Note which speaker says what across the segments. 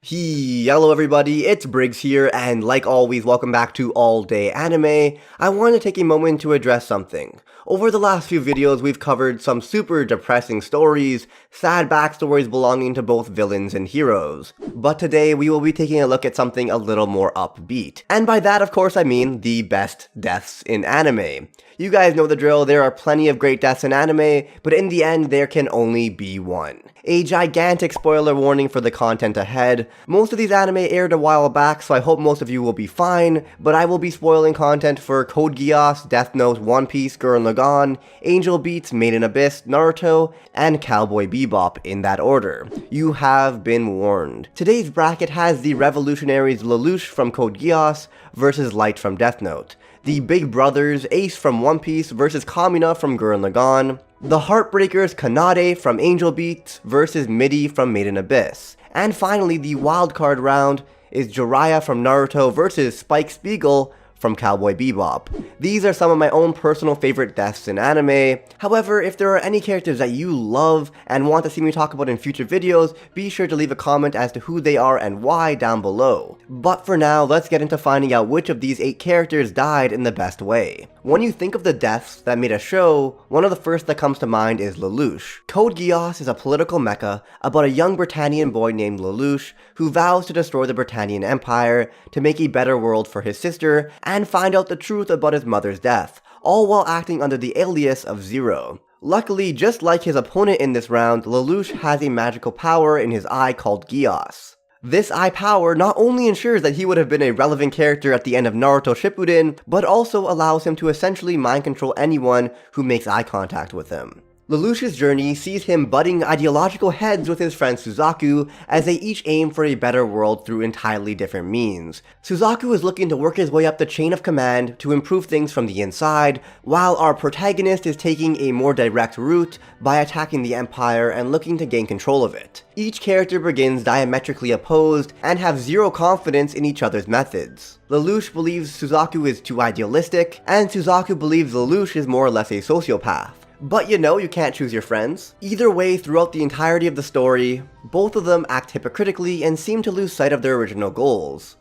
Speaker 1: Hello everybody, it's Briggs here, and like always, welcome back to All Day Anime. I want to take a moment to address something. Over the last few videos, we've covered some super depressing stories, sad backstories belonging to both villains and heroes. But today, we will be taking a look at something a little more upbeat. And by that, of course, I mean the best deaths in anime. You guys know the drill, there are plenty of great deaths in anime, but in the end, there can only be one. A gigantic spoiler warning for the content ahead. Most of these anime aired a while back, so I hope most of you will be fine, but I will be spoiling content for Code Geass, Death Note, One Piece, Gurren Laggan, Angel Beats, Made in Abyss, Naruto, and Cowboy Bebop in that order. You have been warned. Today's bracket has the revolutionaries Lelouch from Code Geass versus Light from Death Note, the Big Brothers Ace from One Piece versus Kamina from Gurren Laggan, the Heartbreakers Kanade from Angel Beats versus Mitty from Made in Abyss, and finally the wildcard round is Jiraiya from Naruto versus Spike Spiegel from Cowboy Bebop. These are some of my own personal favorite deaths in anime. However, if there are any characters that you love and want to see me talk about in future videos, be sure to leave a comment as to who they are and why down below. But for now, let's get into finding out which of these 8 characters died in the best way. When you think of the deaths that made a show, one of the first that comes to mind is Lelouch. Code Geass is a political mecha about a young Britannian boy named Lelouch who vows to destroy the Britannian Empire to make a better world for his sister and find out the truth about his mother's death, all while acting under the alias of Zero. Luckily, just like his opponent in this round, Lelouch has a magical power in his eye called Geass. This eye power not only ensures that he would have been a relevant character at the end of Naruto Shippuden, but also allows him to essentially mind control anyone who makes eye contact with him. Lelouch's journey sees him butting ideological heads with his friend Suzaku as they each aim for a better world through entirely different means. Suzaku is looking to work his way up the chain of command to improve things from the inside, while our protagonist is taking a more direct route by attacking the Empire and looking to gain control of it. Each character begins diametrically opposed and have zero confidence in each other's methods. Lelouch believes Suzaku is too idealistic, and Suzaku believes Lelouch is more or less a sociopath. But you know, you can't choose your friends. Either way, throughout the entirety of the story, both of them act hypocritically and seem to lose sight of their original goals.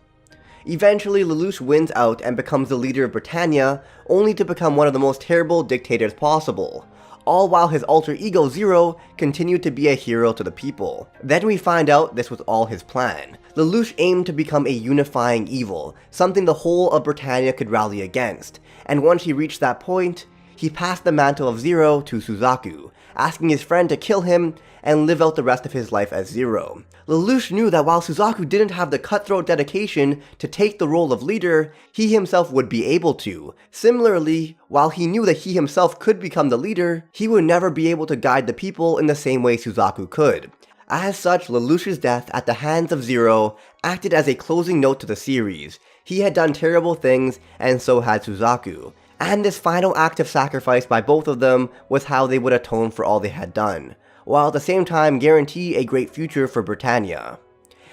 Speaker 1: Eventually, Lelouch wins out and becomes the leader of Britannia, only to become one of the most terrible dictators possible, all while his alter ego Zero continued to be a hero to the people. Then we find out this was all his plan. Lelouch aimed to become a unifying evil, something the whole of Britannia could rally against, and once he reached that point, he passed the mantle of Zero to Suzaku, asking his friend to kill him and live out the rest of his life as Zero. Lelouch knew that while Suzaku didn't have the cutthroat dedication to take the role of leader, he himself would be able to. Similarly, while he knew that he himself could become the leader, he would never be able to guide the people in the same way Suzaku could. As such, Lelouch's death at the hands of Zero acted as a closing note to the series. He had done terrible things, and so had Suzaku. And this final act of sacrifice by both of them was how they would atone for all they had done, while at the same time guarantee a great future for Britannia.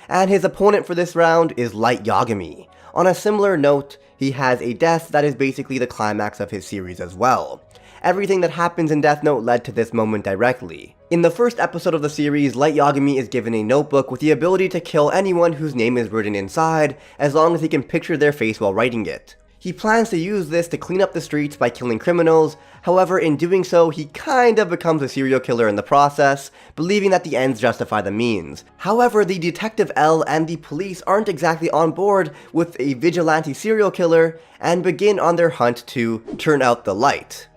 Speaker 1: And his opponent for this round is Light Yagami. On a similar note, he has a death that is basically the climax of his series as well. Everything that happens in Death Note led to this moment directly. In the first episode of the series, Light Yagami is given a notebook with the ability to kill anyone whose name is written inside, as long as he can picture their face while writing it. He plans to use this to clean up the streets by killing criminals. However, in doing so, he kind of becomes a serial killer in the process, believing that the ends justify the means. However, the Detective L and the police aren't exactly on board with a vigilante serial killer and begin on their hunt to turn out the light.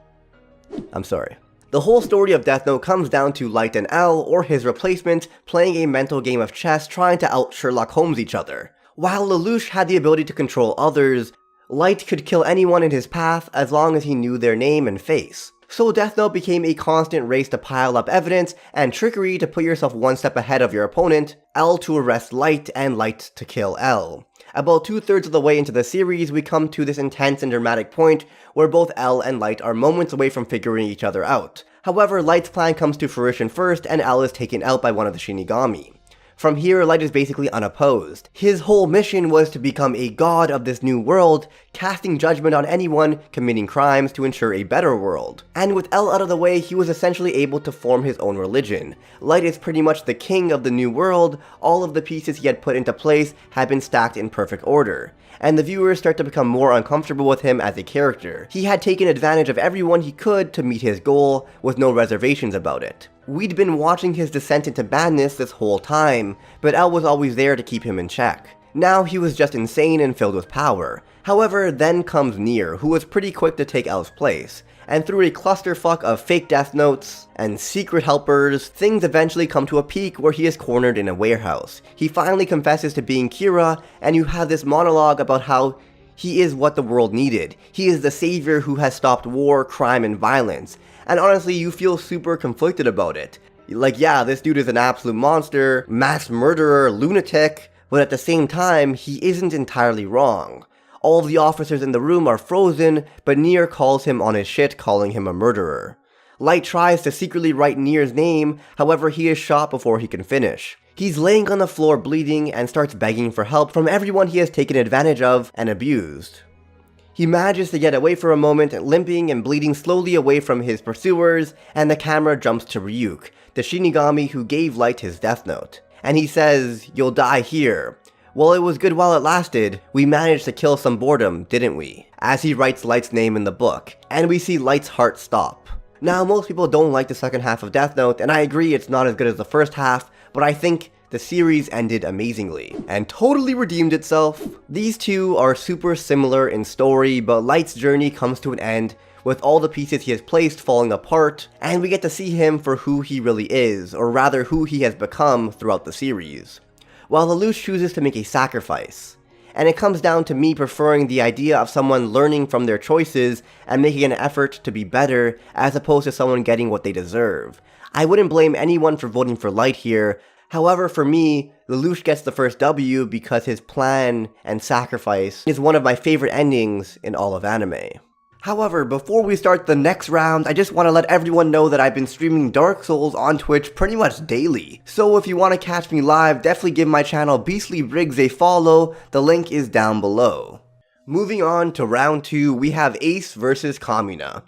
Speaker 1: I'm sorry. The whole story of Death Note comes down to Light and L, or his replacement, playing a mental game of chess trying to out Sherlock Holmes each other. While Lelouch had the ability to control others, Light could kill anyone in his path as long as he knew their name and face. So Death Note became a constant race to pile up evidence and trickery to put yourself one step ahead of your opponent, L to arrest Light and Light to kill L. About 2/3 of the way into the series, we come to this intense and dramatic point where both L and Light are moments away from figuring each other out. However, Light's plan comes to fruition first and L is taken out by one of the Shinigami. From here, Light is basically unopposed. His whole mission was to become a god of this new world, casting judgment on anyone committing crimes to ensure a better world. And with L out of the way, he was essentially able to form his own religion. Light is pretty much the king of the new world. All of the pieces he had put into place had been stacked in perfect order, and the viewers start to become more uncomfortable with him as a character. He had taken advantage of everyone he could to meet his goal, with no reservations about it. We'd been watching his descent into madness this whole time, but L was always there to keep him in check. Now he was just insane and filled with power. However, then comes Nier, who was pretty quick to take L's place, and through a clusterfuck of fake death notes and secret helpers, things eventually come to a peak where he is cornered in a warehouse. He finally confesses to being Kira, and you have this monologue about how he is what the world needed. He is the savior who has stopped war, crime, and violence. And honestly, you feel super conflicted about it. Like, yeah, this dude is an absolute monster, mass murderer, lunatic, but at the same time, he isn't entirely wrong. All of the officers in the room are frozen, but Nier calls him on his shit, calling him a murderer. Light tries to secretly write Nier's name, however he is shot before he can finish. He's laying on the floor bleeding and starts begging for help from everyone he has taken advantage of and abused. He manages to get away for a moment, limping and bleeding slowly away from his pursuers, and the camera jumps to Ryuk, the Shinigami who gave Light his death note. And he says, "You'll die here. Well, it was good while it lasted. We managed to kill some boredom, didn't we?" As he writes Light's name in the book, and we see Light's heart stop. Now, most people don't like the second half of Death Note, and I agree it's not as good as the first half, but I think the series ended amazingly, and totally redeemed itself. These two are super similar in story, but Light's journey comes to an end with all the pieces he has placed falling apart, and we get to see him for who he really is, or rather who he has become throughout the series. While Lelouch chooses to make a sacrifice. And it comes down to me preferring the idea of someone learning from their choices and making an effort to be better, as opposed to someone getting what they deserve. I wouldn't blame anyone for voting for Light here. However, for me, Lelouch gets the first W because his plan and sacrifice is one of my favorite endings in all of anime. However, before we start the next round, I just want to let everyone know that I've been streaming Dark Souls on Twitch pretty much daily. So if you want to catch me live, definitely give my channel Beastly Briggs a follow, the link is down below. Moving on to round 2, we have Ace versus Kamina,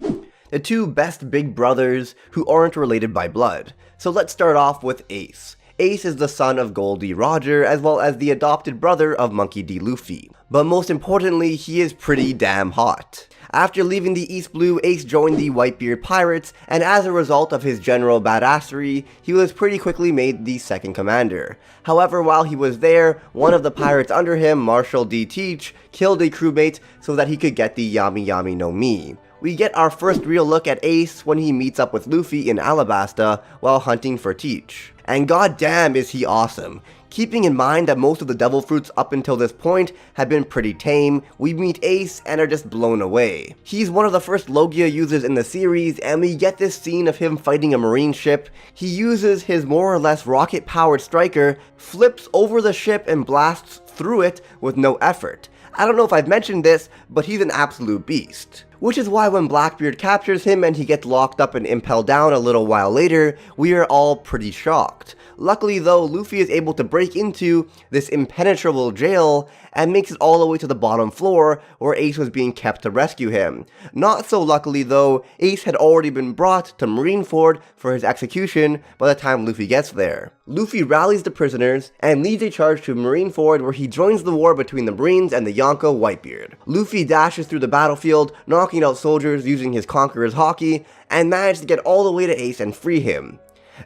Speaker 1: the two best big brothers who aren't related by blood. So let's start off with Ace. Ace is the son of Goldie Roger, as well as the adopted brother of Monkey D. Luffy. But most importantly, he is pretty damn hot. After leaving the East Blue, Ace joined the Whitebeard Pirates, and as a result of his general badassery, he was pretty quickly made the second commander. However, while he was there, one of the pirates under him, Marshal D. Teach, killed a crewmate so that he could get the Yami Yami no Mi. We get our first real look at Ace when he meets up with Luffy in Alabasta while hunting for Teach. And goddamn is he awesome. Keeping in mind that most of the devil fruits up until this point have been pretty tame, we meet Ace and are just blown away. He's one of the first Logia users in the series, and we get this scene of him fighting a marine ship. He uses his more or less rocket-powered striker, flips over the ship and blasts through it with no effort. I don't know if I've mentioned this, but he's an absolute beast. Which is why when Blackbeard captures him and he gets locked up and impelled down a little while later, we are all pretty shocked. Luckily though, Luffy is able to break into this impenetrable jail and makes it all the way to the bottom floor where Ace was being kept to rescue him. Not so luckily though, Ace had already been brought to Marineford for his execution by the time Luffy gets there. Luffy rallies the prisoners and leads a charge to Marineford where he joins the war between the Marines and the Yonko Whitebeard. Luffy dashes through the battlefield, knocking out soldiers using his Conqueror's Haki, and manages to get all the way to Ace and free him.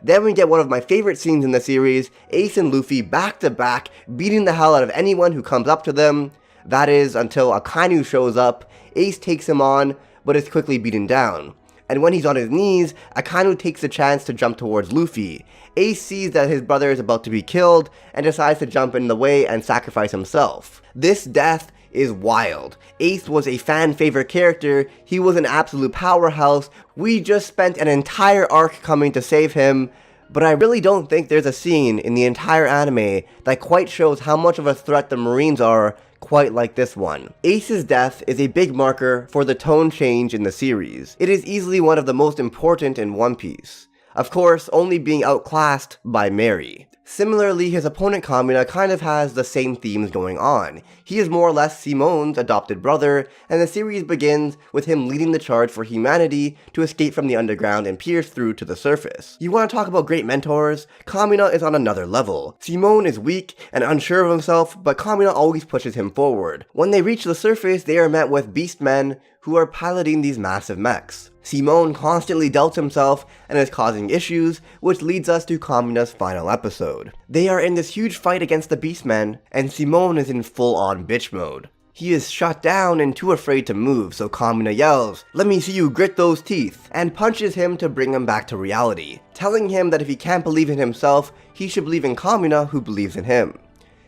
Speaker 1: Then we get one of my favorite scenes in the series, Ace and Luffy back to back, beating the hell out of anyone who comes up to them. That is, until Akainu shows up. Ace takes him on, but is quickly beaten down. And when he's on his knees, Akainu takes the chance to jump towards Luffy. Ace sees that his brother is about to be killed, and decides to jump in the way and sacrifice himself. This death is wild. Ace was a fan favorite character, he was an absolute powerhouse, we just spent an entire arc coming to save him, but I really don't think there's a scene in the entire anime that quite shows how much of a threat the Marines are quite like this one. Ace's death is a big marker for the tone change in the series. It is easily one of the most important in One Piece. Of course, only being outclassed by Mary. Similarly, his opponent Kamina kind of has the same themes going on. He is more or less Simone's adopted brother, and the series begins with him leading the charge for humanity to escape from the underground and pierce through to the surface. You want to talk about great mentors? Kamina is on another level. Simone is weak and unsure of himself, but Kamina always pushes him forward. When they reach the surface, they are met with beastmen who are piloting these massive mechs. Simone constantly doubts himself and is causing issues, which leads us to Kamina's final episode. They are in this huge fight against the Beastmen, and Simone is in full-on bitch mode. He is shut down and too afraid to move, so Kamina yells, "Let me see you grit those teeth," and punches him to bring him back to reality, telling him that if he can't believe in himself, he should believe in Kamina, who believes in him.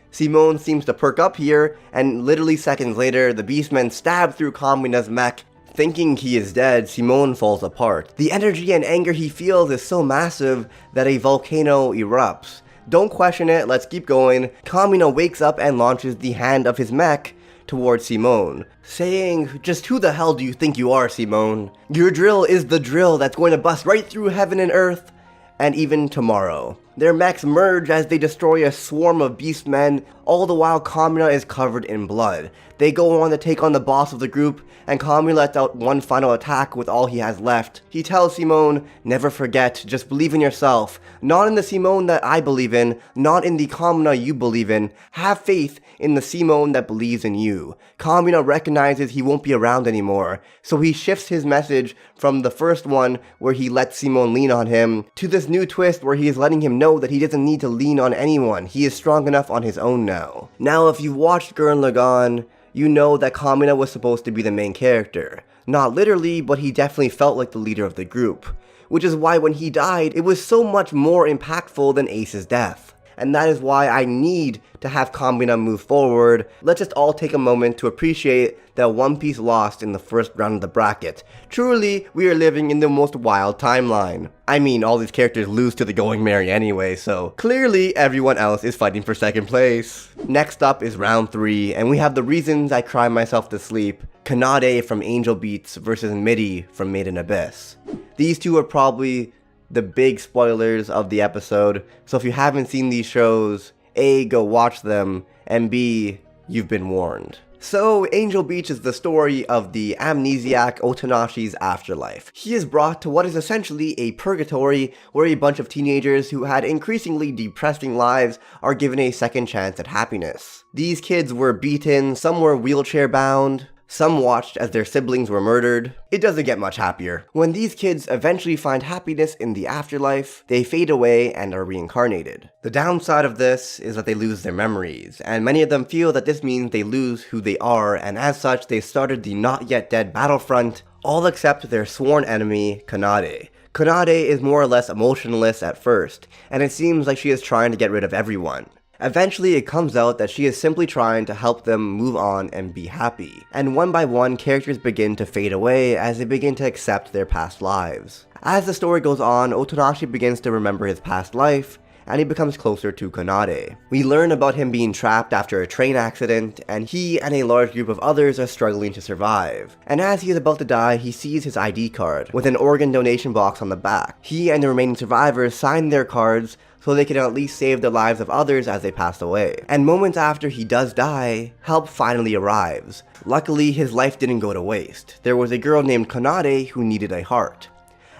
Speaker 1: Simone seems to perk up here, and literally seconds later, the Beastmen stab through Kamina's mech. Thinking he is dead, Simone falls apart. The energy and anger he feels is so massive that a volcano erupts. Don't question it, let's keep going. Kamina wakes up and launches the hand of his mech towards Simone, saying, "Just who the hell do you think you are, Simone? Your drill is the drill that's going to bust right through heaven and earth, and even tomorrow." Their mechs merge as they destroy a swarm of beastmen, all the while Kamina is covered in blood. They go on to take on the boss of the group, and Kamina lets out one final attack with all he has left. He tells Simone, "Never forget, just believe in yourself. Not in the Simone that I believe in, not in the Kamina you believe in. Have faith in the Simone that believes in you." Kamina recognizes he won't be around anymore, so he shifts his message from the first one where he lets Simone lean on him, to this new twist where he is letting him know that he doesn't need to lean on anyone. He is strong enough on his own now. Now, if you've watched Gurren Laggan, you know that Kamina was supposed to be the main character. Not literally, but he definitely felt like the leader of the group. Which is why when he died, it was so much more impactful than Ace's death. And that is why I need to have Kamina move forward. Let's just all take a moment to appreciate that One Piece lost in the first round of the bracket. Truly, we are living in the most wild timeline. I mean, all these characters lose to the Going Merry anyway, so clearly everyone else is fighting for second place. Next up is round 3, and we have the reasons I cry myself to sleep. Kanade from Angel Beats versus Mitty from Made in Abyss. These two are probably the big spoilers of the episode, so if you haven't seen these shows, A, go watch them, and B, you've been warned. So, Angel Beach is the story of the amnesiac Otonashi's afterlife. He is brought to what is essentially a purgatory where a bunch of teenagers who had increasingly depressing lives are given a second chance at happiness. These kids were beaten, some were wheelchair bound, some watched as their siblings were murdered. It doesn't get much happier. When these kids eventually find happiness in the afterlife, they fade away and are reincarnated. The downside of this is that they lose their memories, and many of them feel that this means they lose who they are, and as such they started the not yet dead battlefront, all except their sworn enemy, Kanade. Kanade is more or less emotionless at first, and it seems like she is trying to get rid of everyone. Eventually, it comes out that she is simply trying to help them move on and be happy. And one by one, characters begin to fade away as they begin to accept their past lives. As the story goes on, Otonashi begins to remember his past life, and he becomes closer to Kanade. We learn about him being trapped after a train accident, and he and a large group of others are struggling to survive. And as he is about to die, he sees his ID card, with an organ donation box on the back. He and the remaining survivors sign their cards so they can at least save the lives of others as they pass away. And moments after he does die, help finally arrives. Luckily, his life didn't go to waste. There was a girl named Kanade who needed a heart.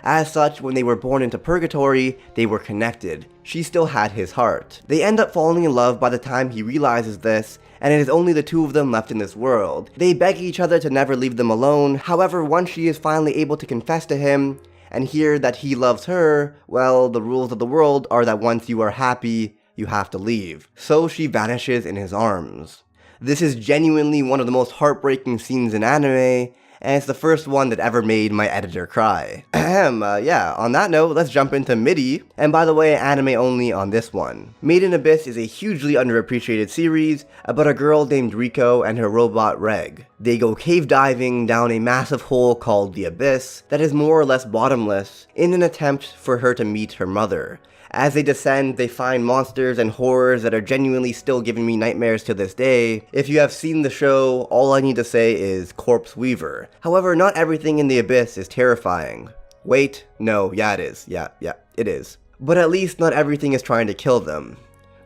Speaker 1: As such, when they were born into purgatory, they were connected. She still had his heart. They end up falling in love by the time he realizes this, and it is only the two of them left in this world. They beg each other to never leave them alone. However, once she is finally able to confess to him, and hear that he loves her, well, the rules of the world are that once you are happy, you have to leave. So she vanishes in his arms. This is genuinely one of the most heartbreaking scenes in anime, and it's the first one that ever made my editor cry. Yeah, on that note, let's jump into Mitty, and by the way, anime only on this one. Made in Abyss is a hugely underappreciated series about a girl named Riko and her robot Reg. They go cave diving down a massive hole called the Abyss that is more or less bottomless in an attempt for her to meet her mother. As they descend, they find monsters and horrors that are genuinely still giving me nightmares to this day. If you have seen the show, all I need to say is Corpse Weaver. However, not everything in the Abyss is terrifying. Wait, no, yeah it is. Yeah, it is. But at least not everything is trying to kill them.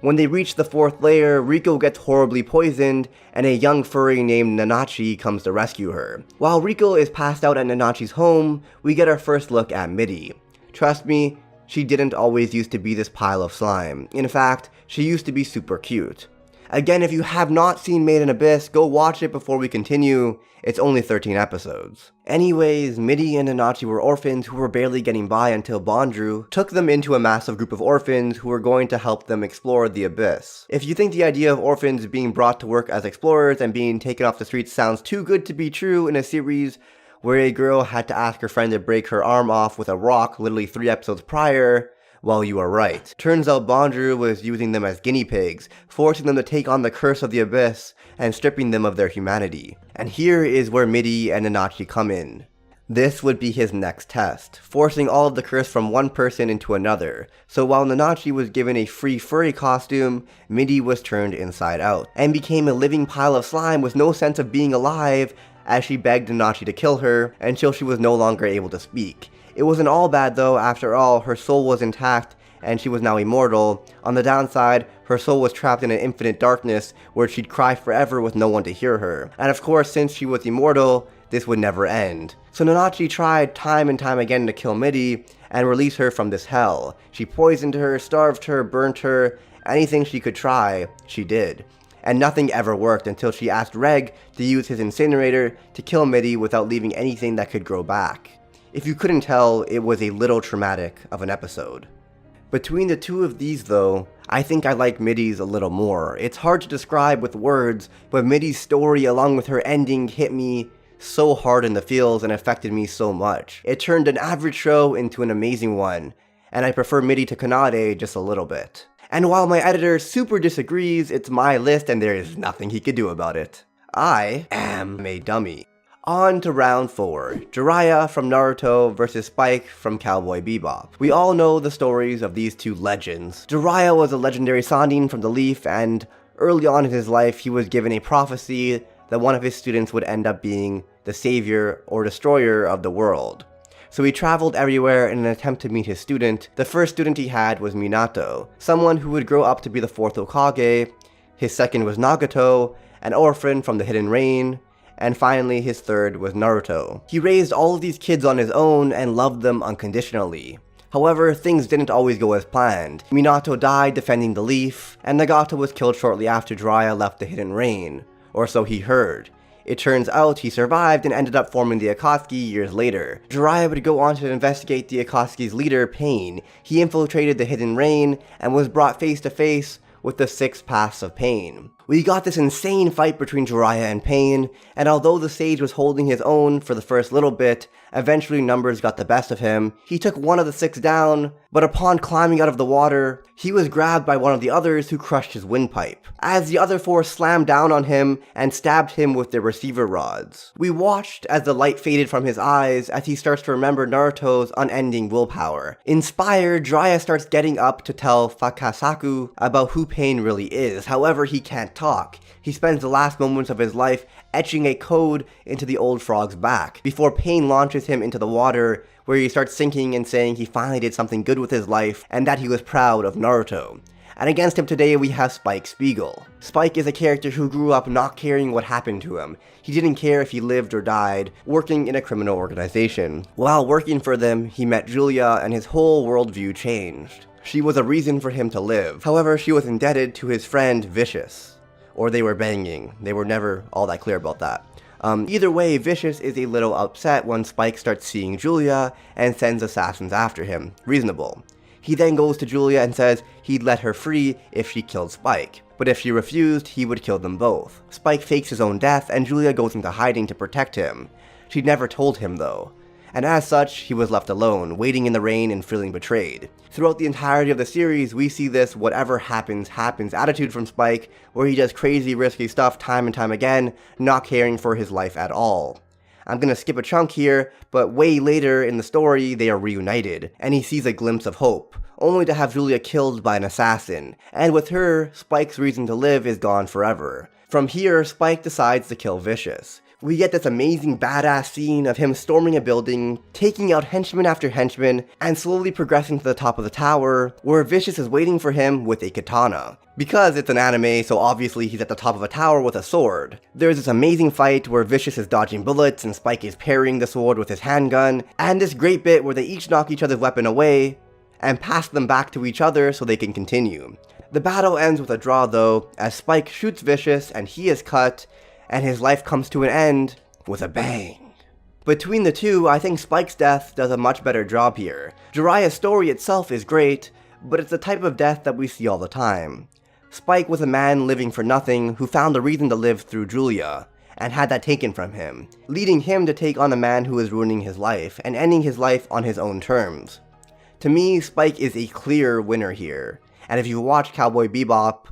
Speaker 1: When they reach the 4th layer, Riko gets horribly poisoned, and a young furry named Nanachi comes to rescue her. While Riko is passed out at Nanachi's home, we get our first look at Mitty. Trust me, she didn't always used to be this pile of slime. In fact, she used to be super cute. Again, if you have not seen Made in Abyss, go watch it before we continue. It's only 13 episodes. Anyways, Mitty and Nanachi were orphans who were barely getting by until Bondru took them into a massive group of orphans who were going to help them explore the Abyss. If you think the idea of orphans being brought to work as explorers and being taken off the streets sounds too good to be true in a series where a girl had to ask her friend to break her arm off with a rock literally 3 episodes prior, well, you are right. Turns out Bondru was using them as guinea pigs, forcing them to take on the curse of the Abyss and stripping them of their humanity. And here is where Mitty and Nanachi come in. This would be his next test, forcing all of the curse from one person into another. So while Nanachi was given a free furry costume, Mitty was turned inside out, and became a living pile of slime with no sense of being alive, as she begged Nanachi to kill her until she was no longer able to speak. It wasn't all bad though. After all, her soul was intact and she was now immortal. On the downside, her soul was trapped in an infinite darkness where she'd cry forever with no one to hear her. And of course, since she was immortal, this would never end. So Nanachi tried time and time again to kill Mitty and release her from this hell. She poisoned her, starved her, burnt her, anything she could try, she did. And nothing ever worked until she asked Reg to use his incinerator to kill Mitty without leaving anything that could grow back. If you couldn't tell, it was a little traumatic of an episode. Between the two of these though, I think I like Mitty's a little more. It's hard to describe with words, but Mitty's story along with her ending hit me so hard in the feels and affected me so much. It turned an average show into an amazing one, and I prefer Mitty to Kanade just a little bit. And while my editor super disagrees, it's my list and there is nothing he could do about it. I am a dummy. On to round 4, Jiraiya from Naruto versus Spike from Cowboy Bebop. We all know the stories of these two legends. Jiraiya was a legendary Sannin from the Leaf, and early on in his life he was given a prophecy that one of his students would end up being the savior or destroyer of the world. So he traveled everywhere in an attempt to meet his student. The first student he had was Minato, someone who would grow up to be the 4th Hokage. His second was Nagato, an orphan from the Hidden Rain. And finally, his third was Naruto. He raised all of these kids on his own and loved them unconditionally. However, things didn't always go as planned. Minato died defending the Leaf, and Nagato was killed shortly after Jiraiya left the Hidden Rain, or so he heard. It turns out he survived and ended up forming the Akatsuki years later. Jiraiya would go on to investigate the Akatsuki's leader, Pain. He infiltrated the Hidden Rain and was brought face to face with the 6 Paths of Pain. We got this insane fight between Jiraiya and Pain, and although the sage was holding his own for the first little bit, eventually numbers got the best of him. He took one of the 6 down, but upon climbing out of the water, he was grabbed by one of the others who crushed his windpipe, as the other 4 slammed down on him and stabbed him with their receiver rods. We watched as the light faded from his eyes as he starts to remember Naruto's unending willpower. Inspired, Jiraiya starts getting up to tell Fakasaku about who Pain really is. However, he can't talk. He spends the last moments of his life etching a code into the old frog's back, before Pain launches him into the water, where he starts sinking and saying he finally did something good with his life, and that he was proud of Naruto. And against him today we have Spike Spiegel. Spike is a character who grew up not caring what happened to him. He didn't care if he lived or died, working in a criminal organization. While working for them, he met Julia and his whole worldview changed. She was a reason for him to live. However, she was indebted to his friend Vicious. Or they were banging. They were never all that clear about that. Either way, Vicious is a little upset when Spike starts seeing Julia and sends assassins after him. Reasonable. He then goes to Julia and says he'd let her free if she killed Spike, but if she refused, he would kill them both. Spike fakes his own death and Julia goes into hiding to protect him. She'd never told him though. And as such, he was left alone, waiting in the rain and feeling betrayed. Throughout the entirety of the series, we see this whatever happens, happens attitude from Spike, where he does crazy risky stuff time and time again, not caring for his life at all. I'm gonna skip a chunk here, but way later in the story, they are reunited, and he sees a glimpse of hope, only to have Julia killed by an assassin, and with her, Spike's reason to live is gone forever. From here, Spike decides to kill Vicious. We get this amazing badass scene of him storming a building, taking out henchman after henchman, and slowly progressing to the top of the tower, where Vicious is waiting for him with a katana. Because it's an anime, so obviously he's at the top of a tower with a sword. There's this amazing fight where Vicious is dodging bullets and Spike is parrying the sword with his handgun, and this great bit where they each knock each other's weapon away, and pass them back to each other so they can continue. The battle ends with a draw though, as Spike shoots Vicious and he is cut, and his life comes to an end with a bang. Between the two, I think Spike's death does a much better job here. Jiraiya's story itself is great, but it's the type of death that we see all the time. Spike was a man living for nothing who found a reason to live through Julia, and had that taken from him, leading him to take on a man who is ruining his life, and ending his life on his own terms. To me, Spike is a clear winner here, and if you watch Cowboy Bebop,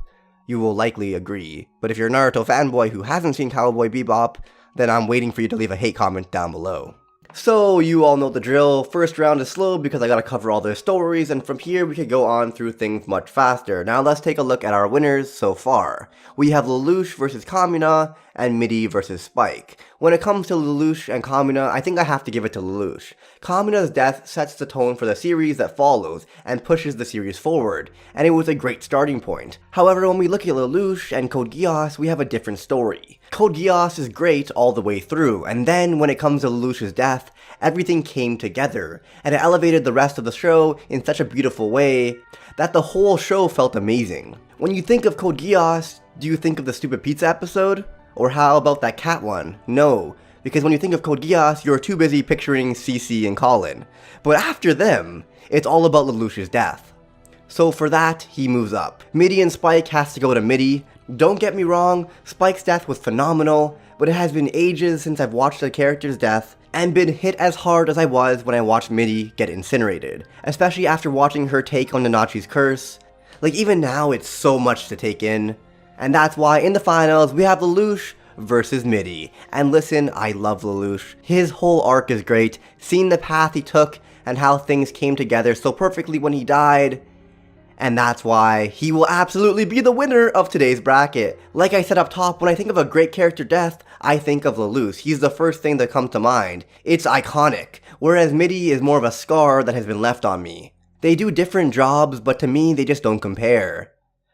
Speaker 1: you will likely agree. But if you're a Naruto fanboy who hasn't seen Cowboy Bebop, then I'm waiting for you to leave a hate comment down below. So, you all know the drill. First round is slow because I gotta cover all their stories, and from here we could go on through things much faster. Now let's take a look at our winners so far. We have Lelouch versus Kamina, and Mitty versus Spike. When it comes to Lelouch and Kamina, I think I have to give it to Lelouch. Kamina's death sets the tone for the series that follows, and pushes the series forward, and it was a great starting point. However, when we look at Lelouch and Code Geass, we have a different story. Code Geass is great all the way through, and then when it comes to Lelouch's death, everything came together, and it elevated the rest of the show in such a beautiful way that the whole show felt amazing. When you think of Code Geass, do you think of the stupid pizza episode? Or how about that cat one? No, because when you think of Code Geass, you're too busy picturing Cece and Colin. But after them, it's all about Lelouch's death. So for that, he moves up. Mitty and Spike has to go to Mitty. Don't get me wrong, Spike's death was phenomenal, but it has been ages since I've watched the character's death, and been hit as hard as I was when I watched Mitty get incinerated. Especially after watching her take on Nanachi's curse. Like even now, it's so much to take in. And that's why in the finals, we have Lelouch versus Mitty. And listen, I love Lelouch. His whole arc is great, seeing the path he took and how things came together so perfectly when he died. And that's why he will absolutely be the winner of today's bracket. Like I said up top, when I think of a great character death, I think of Lelouch. He's the first thing that comes to mind. It's iconic, whereas Mitty is more of a scar that has been left on me. They do different jobs, but to me, they just don't compare.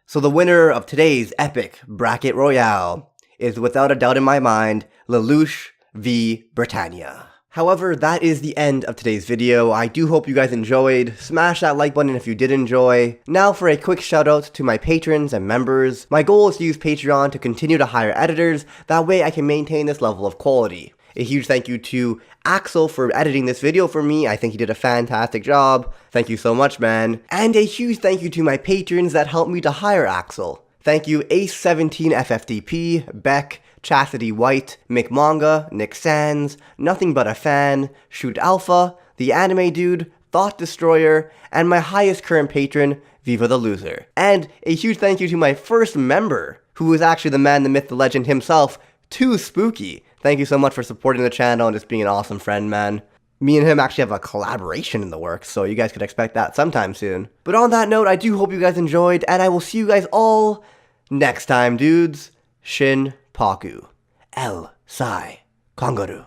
Speaker 1: So the winner of today's epic bracket royale is without a doubt in my mind, Lelouch v Britannia. However, that is the end of today's video. I do hope you guys enjoyed. Smash that like button if you did enjoy. Now for a quick shout out to my patrons and members. My goal is to use Patreon to continue to hire editors, that way I can maintain this level of quality. A huge thank you to Axel for editing this video for me. I think he did a fantastic job. Thank you so much, man. And a huge thank you to my patrons that helped me to hire Axel. Thank you Ace17FFDP, Beck, Chastity White, McManga, Nick Sands, Nothing But a Fan, Shoot Alpha, The Anime Dude, Thought Destroyer, and my highest current patron, Viva the Loser. And a huge thank you to my first member, who is actually the man, the myth, the legend himself, Too Spooky. Thank you so much for supporting the channel and just being an awesome friend, man. Me and him actually have a collaboration in the works, so you guys could expect that sometime soon. But on that note, I do hope you guys enjoyed, and I will see you guys all next time, dudes. Shin Paku. El Sai Kangaroo.